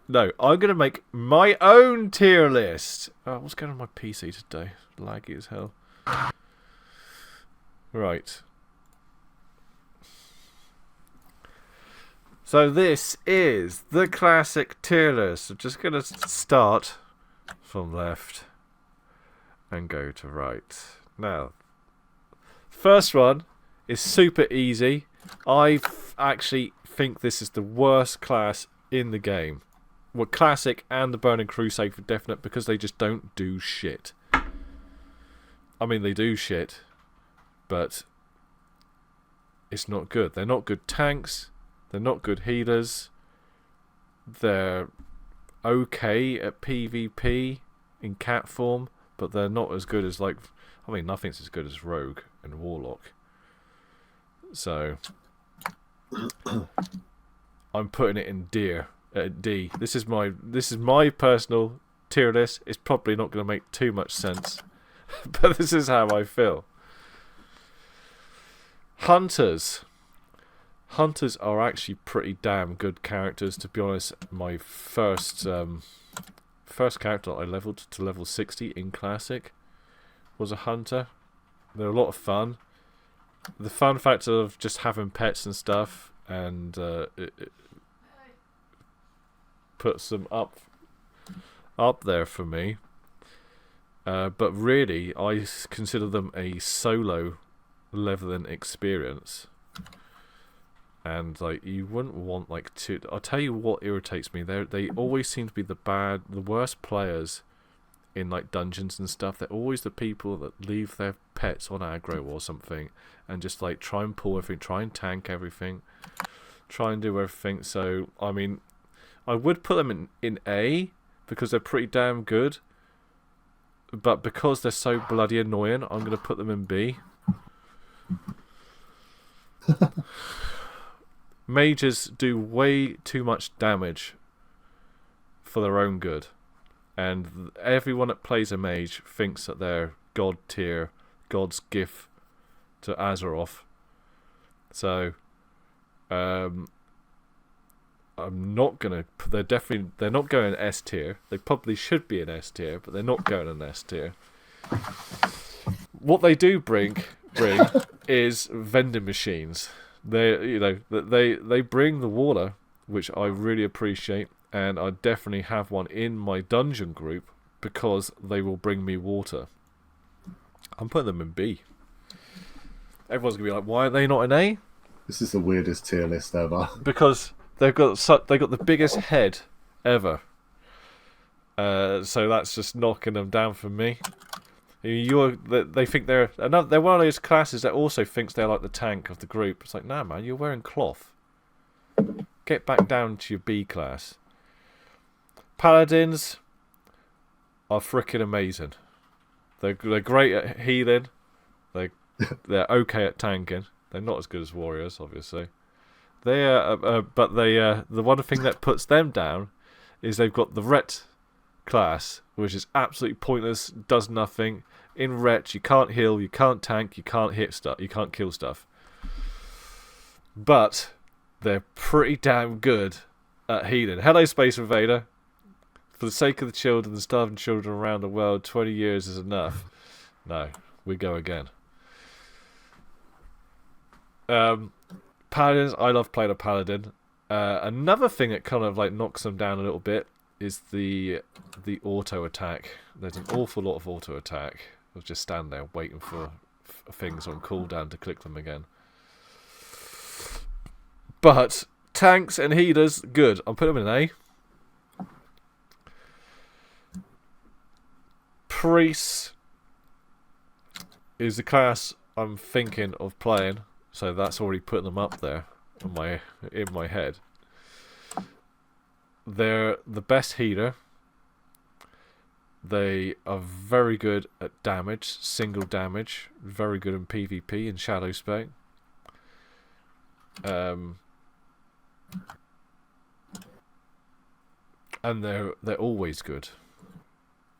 No, I'm going to make my own tier list. Oh, what's going on my PC today? Laggy as hell. Right. So this is the classic tier list. I'm just going to start from left and go to right. Now, first one is super easy. I actually think this is the worst class in the game. Well, Classic and the Burning Crusade for definite, because they just don't do shit. I mean, they do shit, but it's not good. They're not good tanks. They're not good healers. They're okay at PvP in cat form, but they're not as good as, like, I mean, nothing's as good as Rogue and Warlock. So I'm putting it in D. This is my personal tier list. It's probably not going to make too much sense, but this is how I feel. Hunters are actually pretty damn good characters, to be honest. My first character I leveled to level 60 in Classic was a hunter. They're a lot of fun. The fun factor of just having pets and stuff, and it puts them up there for me. But really, I consider them a solo leveling experience. And like, you wouldn't want like two. I'll tell you what irritates me. They always seem to be the worst players in like dungeons and stuff. They're always the people that leave their pets on aggro or something and just like try and pull everything, try and tank everything, try and do everything. So I mean, I would put them in A because they're pretty damn good, but because they're so bloody annoying, I'm going to put them in B. Mages do way too much damage for their own good, and everyone that plays a mage thinks that they're god tier, god's gift to Azeroth. So I'm not gonna. They're not going S tier. They probably should be an S tier, but they're not going an S tier. What they do bring is vending machines. They bring the water, which I really appreciate, and I definitely have one in my dungeon group because they will bring me water. I'm putting them in B. Everyone's gonna be like, "Why are they not in A?" This is the weirdest tier list ever. Because they got the biggest head ever. So that's just knocking them down for me. They think they're one of those classes that also thinks they're like the tank of the group. It's like, nah, man, you're wearing cloth. Get back down to your B class. Paladins are freaking amazing. They're great at healing. They're okay at tanking. They're not as good as warriors, obviously. But the one thing that puts them down is they've got the Ret class, which is absolutely pointless, does nothing. In Ret, you can't heal, you can't tank, you can't hit stuff, you can't kill stuff. But they're pretty damn good at healing. Hello, Space Invader. For the sake of the children, the starving children around the world, 20 years is enough. No, we go again. Paladins, I love playing a Paladin. Another thing that kind of like knocks them down a little bit is the auto attack. There's an awful lot of auto attack. I'll just stand there waiting for things on cooldown to click them again. But tanks and healers, good. I'll put them in A. Priests is the class I'm thinking of playing, so that's already putting them up there in my head. They're the best healer. They are very good at damage, single damage. Very good in PvP and Shadow Spec. And they're always good.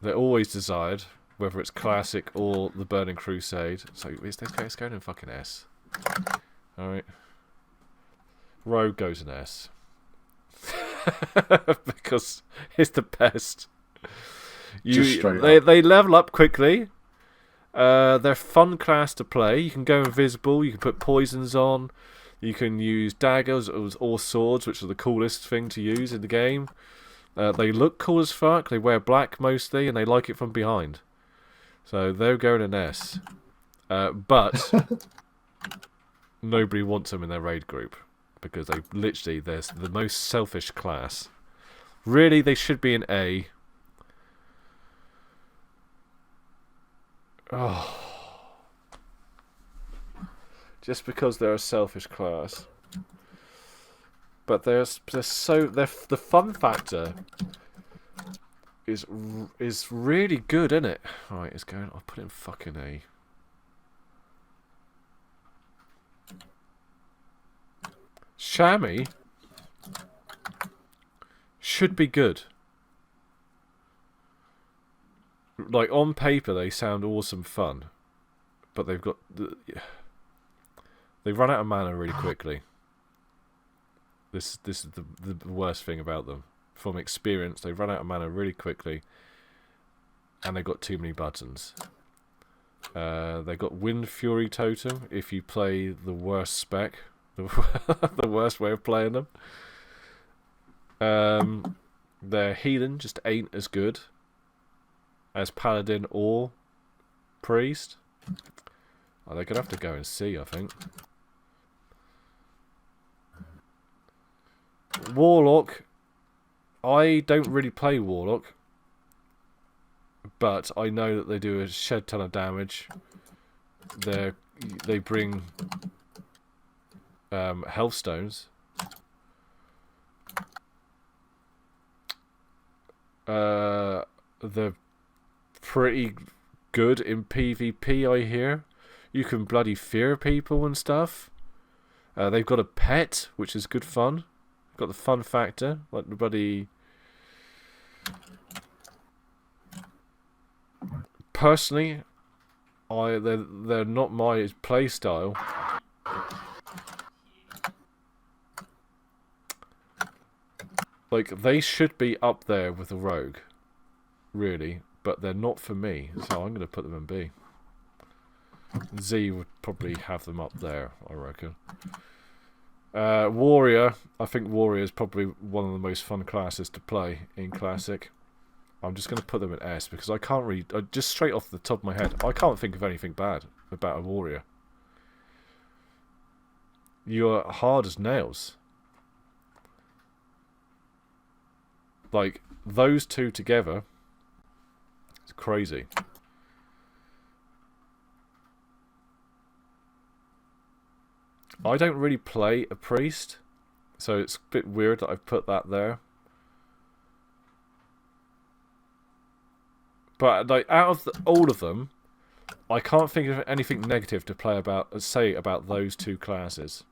They're always desired, whether it's Classic or the Burning Crusade. So it's going in fucking S. Alright. Rogue goes in S. because it's the best. Just straight They level up quickly. They're fun class to play. You can go invisible. You can put poisons on. You can use daggers or swords, which are the coolest thing to use in the game. They look cool as fuck. They wear black mostly, and they like it from behind. So they're going an S. But nobody wants them in their raid group because they're the most selfish class. Really, they should be an A. Oh. Just because they're a selfish class. But the fun factor is really good, isn't it? Right, it's going. I'll put it in fucking A. Shaman should be good. Like on paper, they sound awesome fun, but they run out of mana really quickly. This is the worst thing about them. From experience, they run out of mana really quickly, and they've got too many buttons. They got Wind Fury Totem if you play the worst spec, the worst way of playing them. Their healing just ain't as good as Paladin or Priest. Oh, they're gonna have to go and see, I think. Warlock. I don't really play Warlock, but I know that they do a shed ton of damage. They bring health stones. They're pretty good in PvP, I hear. You can bloody fear people and stuff. They've got a pet, which is good fun. Got the fun factor, like the bloody. Personally, they're not my play style. Like, they should be up there with the rogue, really, but they're not for me, so I'm going to put them in B. Z would probably have them up there, I reckon. Warrior, I think Warrior is probably one of the most fun classes to play in Classic. I'm just going to put them in S because I can't really, just straight off the top of my head, I can't think of anything bad about a Warrior. You're hard as nails. Like, those two together, it's crazy. I don't really play a priest, so it's a bit weird that I've put that there. But like, out of all of them, I can't think of anything negative to say about those two classes.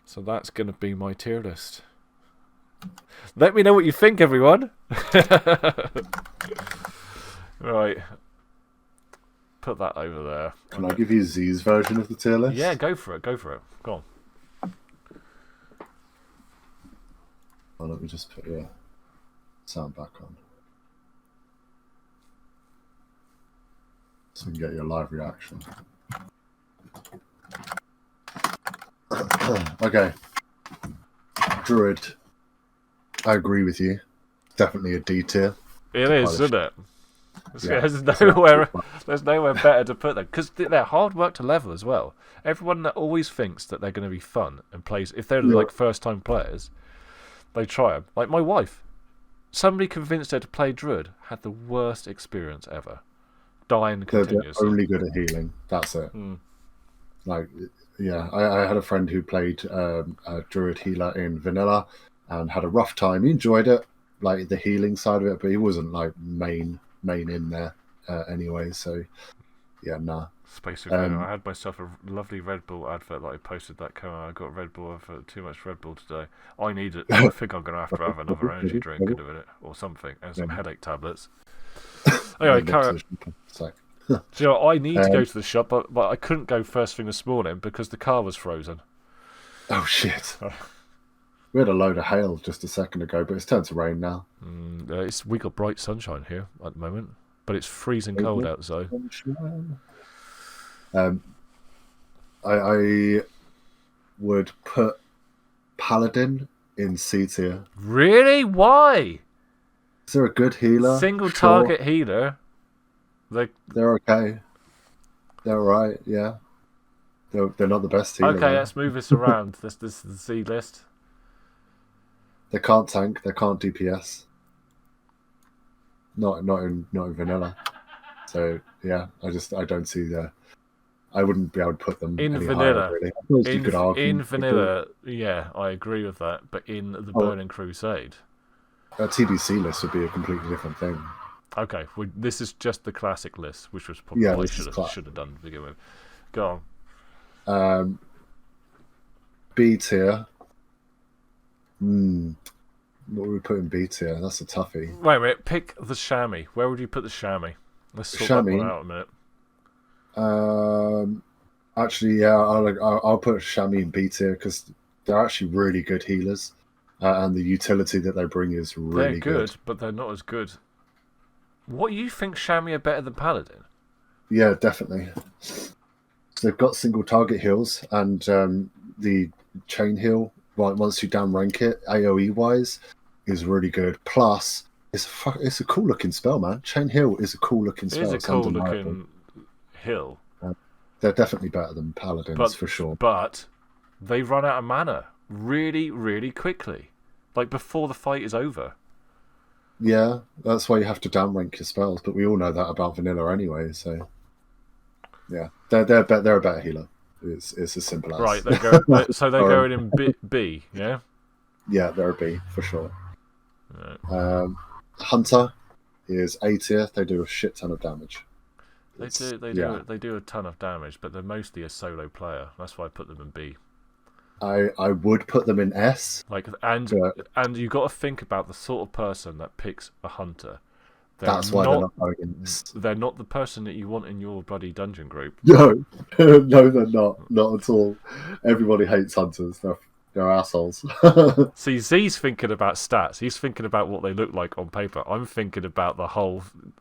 So that's going to be my tier list. Let me know what you think, everyone. Right. Put that over there. Can I give you Z's version of the tier list? Yeah, go for it. Go for it. Go on. Oh, let me just put your sound back on. So we can get your live reaction. Okay. Druid. I agree with you. Definitely a D tier. It is, isn't it? Yeah. There's nowhere better to put them because they're hard work to level as well. Everyone that always thinks that they're going to be fun and plays, if they're like first-time players, they try them. Like my wife, somebody convinced her to play Druid had the worst experience ever, dying continuously. They're only good at healing. That's it. Like, yeah, I had a friend who played a Druid healer in vanilla and had a rough time. He enjoyed it, like the healing side of it, but he wasn't like main in there anyway. So yeah, nah. Space I had myself a lovely Red Bull advert that I posted that came out. I got Red Bull for too much Red Bull today. I need it. I think I'm going to have another energy drink in a minute or something, and some headache tablets. Anyway, carry on. So I need to go to the shop, but I couldn't go first thing this morning because the car was frozen. Oh shit! We had a load of hail just a second ago, but it's turned to rain now. We got bright sunshine here at the moment, but it's freezing cold outside. I would put Paladin in C tier. Really? Why? Is there a good healer? Single target healer. They're okay. They're alright, yeah. They're not the best healer. Okay, let's move this around. This is the C list. They can't tank. They can't DPS. Not in vanilla. So yeah, I don't see I wouldn't be able to put them in any vanilla. Higher, really. You could argue in vanilla, yeah, I agree with that. But in the Burning Crusade, a TBC list would be a completely different thing. Okay, this is just the classic list, which was probably what I should have done to begin with. Go on. B tier. What would we put in B tier? That's a toughie. Wait a minute. Pick the chamois. Where would you put the chamois? Let's sort that one out a minute. Actually, yeah, I'll put chamois in B tier because they're actually really good healers, and the utility that they bring is really good. They're good, but they're not as good. What, you think chamois are better than Paladin? Yeah, definitely. So they've got single target heals, and the chain heal, once you down rank it, AoE wise, is really good. Plus, it's a cool looking spell, man. Chain heal is a cool looking spell. It is a cool looking heal. They're definitely better than Paladins for sure. But they run out of mana really, really quickly, like before the fight is over. Yeah, that's why you have to downrank your spells, but we all know that about vanilla anyway. So, yeah, they're a better healer. It's as simple as right. They're going in B, yeah. Yeah, they're a B for sure. Right. Hunter is A tier. They do a shit ton of damage. They do a ton of damage, but they're mostly a solo player. That's why I put them in B. I would put them in S. And you got to think about the sort of person that picks a hunter. That's why they're not going in S. They're not the person that you want in your bloody dungeon group. No, no, they're not at all. Everybody hates hunters. They're assholes. See, Z's thinking about stats. He's thinking about what they look like on paper. I'm thinking about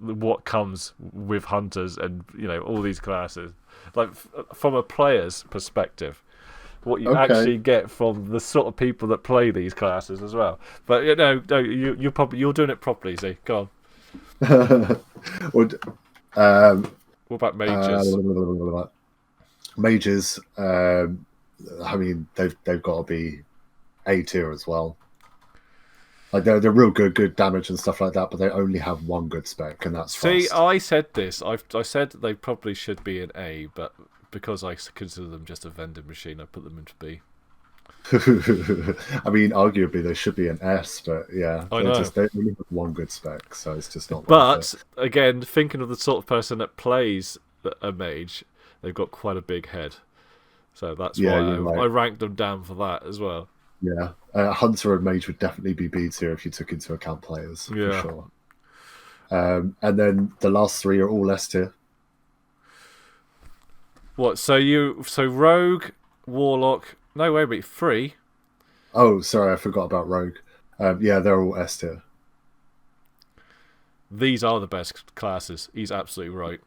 what comes with hunters and all these classes, like from a player's perspective. What you actually get from the sort of people that play these classes as well. But you're doing it properly, Z. Go on. What about mages? Mages, I mean, they've got to be A tier as well. Like they're real good damage and stuff like that, but they only have one good spec, and that's See, fast. I said this. I said they probably should be an A, but because I consider them just a vending machine, I put them into B. I mean, arguably they should be an S, but yeah, I know. They only have one good spec, so it's just not. But again, thinking of the sort of person that plays a mage, they've got quite a big head, so that's why I ranked them down for that as well. Yeah, Hunter and Mage would definitely be B tier if you took into account players, for sure. And then the last three are all S tier. What? So Rogue, Warlock. No, wait, 3. Oh, sorry, I forgot about Rogue. Yeah, they're all S tier. These are the best classes. He's absolutely right.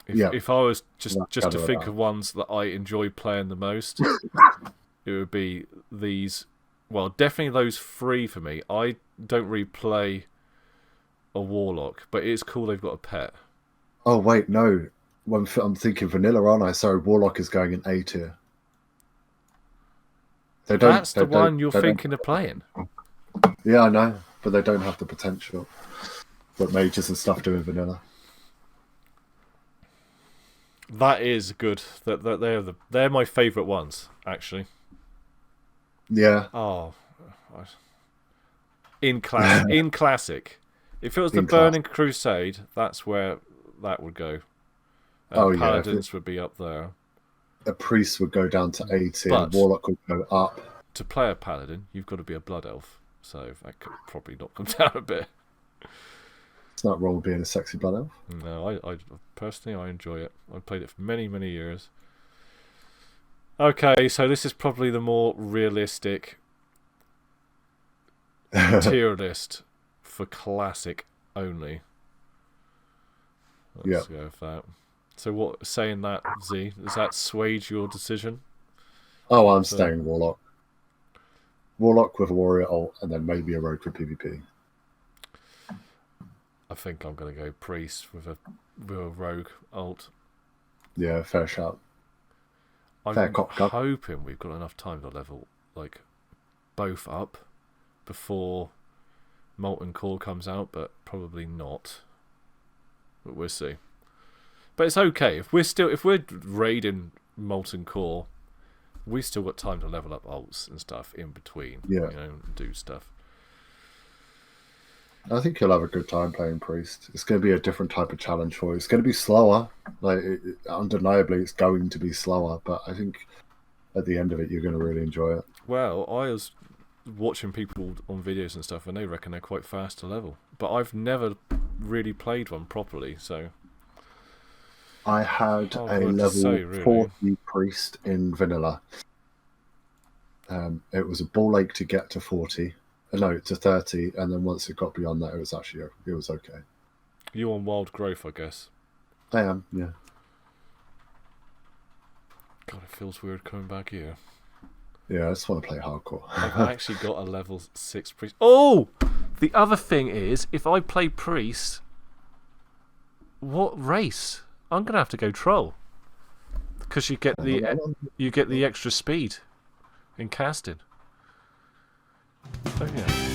If I was just to think of ones that I enjoy playing the most, it would be these. Well, definitely those 3 for me. I don't really play a Warlock, but it's cool they've got a pet. Oh, wait, no. I'm thinking vanilla, aren't I? Sorry, Warlock is going in A tier. That's the one you're thinking of playing. Yeah, I know, but they don't have the potential that mages and stuff do in vanilla. That is good. They're my favourite ones, actually. Yeah. Oh, in classic. If it was the Burning Crusade, that's where that would go. Paladins would be up there. A priest would go down to A tier. Warlock would go up. To play a paladin, you've got to be a blood elf, so that could probably knock them down a bit. It's not wrong with being a sexy blood elf. No, I personally I enjoy it. I played it for many, many years. Okay, so this is probably the more realistic tier list for classic only. Let's go with that. So what, saying that, Z, does that swayed your decision? Oh, I'm staying Warlock. Warlock with a Warrior ult, and then maybe a Rogue for PvP. I think I'm going to go Priest with a Rogue ult. Yeah, fair shout. I'm hoping we've got enough time to level like both up before Molten Core comes out, but probably not. But we'll see. But it's okay if we're raiding Molten Core, we still got time to level up ults and stuff in between. Yeah, and do stuff. I think you'll have a good time playing Priest. It's going to be a different type of challenge for you. It's going to be slower. Undeniably, it's going to be slower. But I think at the end of it, you're going to really enjoy it. Well, I was watching people on videos and stuff, and they reckon they're quite fast to level. But I've never really played one properly, so... I had a level 40 Priest in Vanilla. It was a ball ache to get to 40. No, to 30, and then once it got beyond that, it was okay. You on Wild Growth, I guess? I am, yeah. God, it feels weird coming back here. Yeah, I just want to play hardcore. I've actually got a level 6 Priest. Oh! The other thing is, if I play Priest, what race? I'm going to have to go Troll. Because you get the extra speed in casting. Oh yeah.